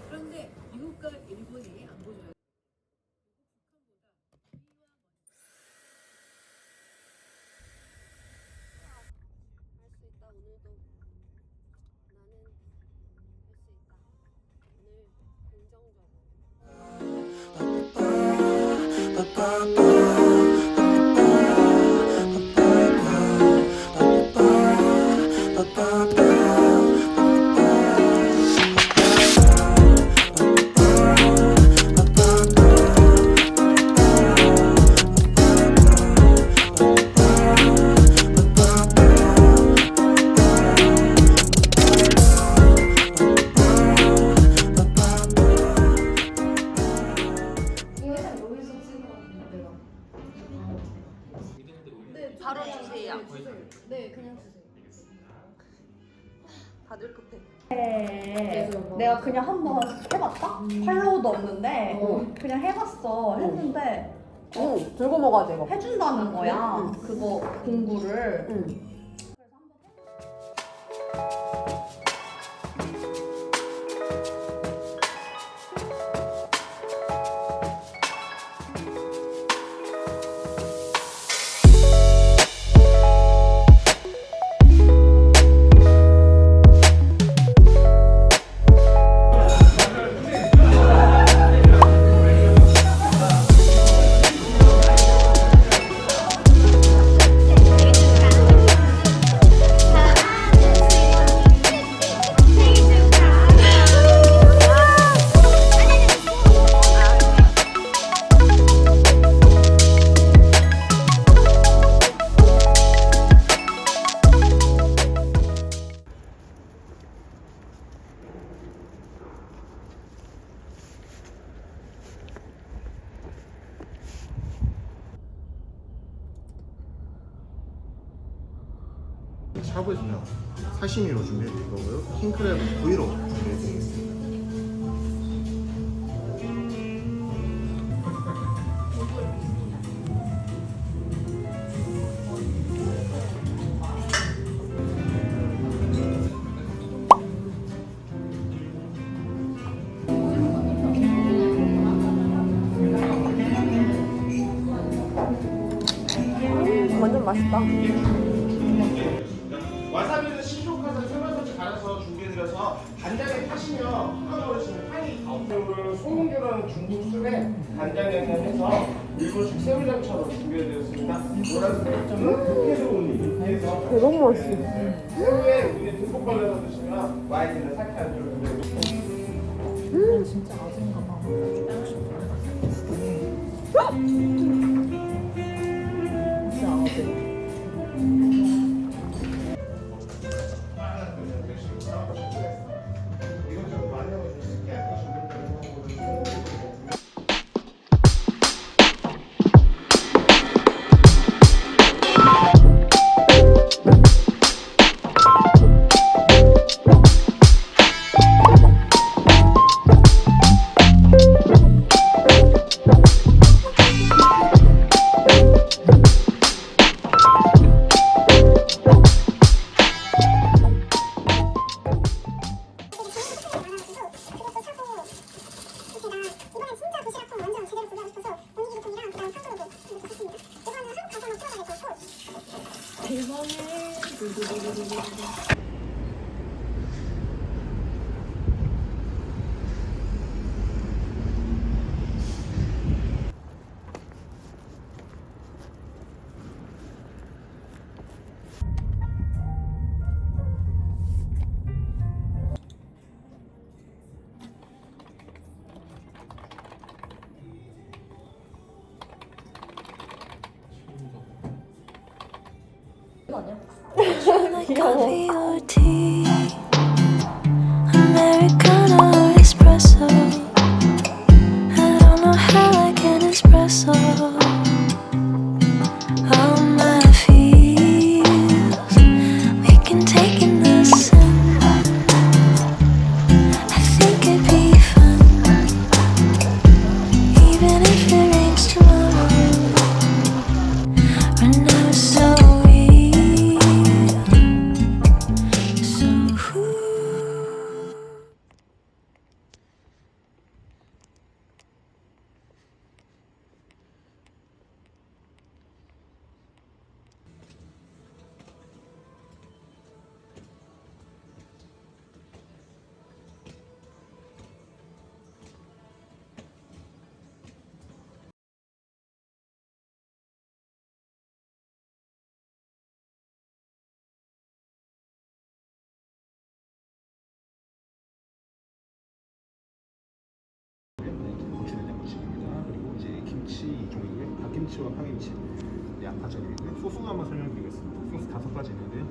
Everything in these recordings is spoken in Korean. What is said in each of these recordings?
그런데 미국과 일본이 안보조약 할 수 있다. 오늘도 나는 할 수 있다. 오늘 긍정적으로. 바로 주세요. 네, 그냥 주세요. 다들 급해. 내가 그냥 한번 해봤다? 팔로우도 없는데 그냥 해봤어. 했는데 들고 먹어야 돼 이거. 해준다는 거야. 그거 공구를. 샤브는요 사시미로 준비해드릴 거고요, 킹크랩은 구이로 준비해드리겠습니다. 완전 맛있다. 와사비는 신속하게 설명서치 갈아서 준비해드려서 간장에 타시면 흑강버리시면 향이 다 없어요. 소금계란 중국술에 간장에는 해서 일본식 새우장처럼 준비해드렸습니다. 노란색 백점은 캐스온리 해서 너무 맛있어. 새우에 우리 듬뿍 발라서 드시면 와인이나 사케 안주로 준비해드렸습니다. 진짜 아직인가 봐. 진짜 아직. Coffee or tea, Americano or espresso. I don't know how I can espresso all my feels. We can take in the sun. I think it'd be fun, even if it rains tomorrow. When I was so 고추냉장 무침입니다. 그리고 이제 김치 2종이고요. 갓김치와 파김치, 양파전이고요. 소스도 한번 설명드리겠습니다. 소스 5가지 있는데요.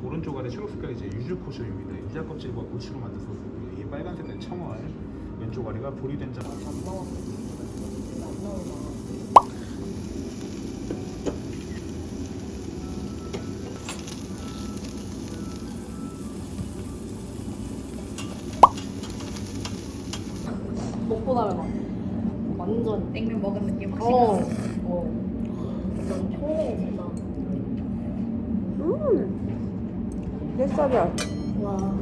오른쪽 아래 초록 색깔이 이제 유주코쇼입니다. 유자 껍질과 고추로 만든 소스고요. 이게 빨간 색깔 청어알. 왼쪽 아래가 보리된장. 먹고 나면 완전 냉면 먹은 느낌 확 어. 생겼어. 완전 초록이다. 햇살이야. 와.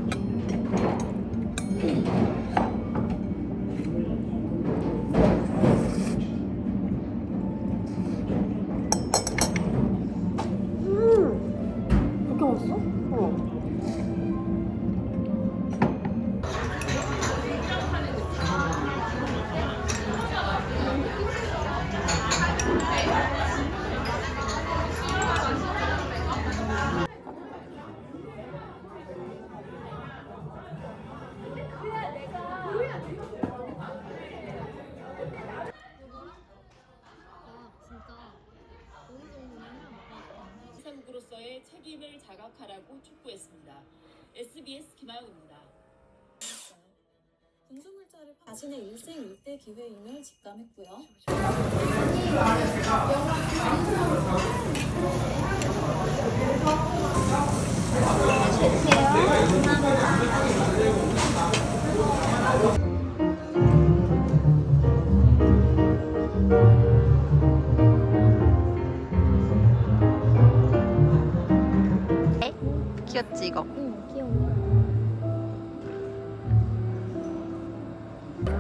그렇게 맛있어? 어. 상국으로서의 책임을 자각하라고 촉구했습니다. SBS 김하영입니다. 군수물자를 자신의 일생 일대 기회임을 직감했고요. 귀엽지 이거?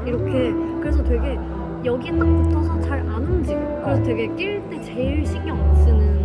이렇게 그래서 되게 여기에 딱 붙어서 잘 안 움직여. 그래서 되게 낄 때 제일 신경 안 쓰는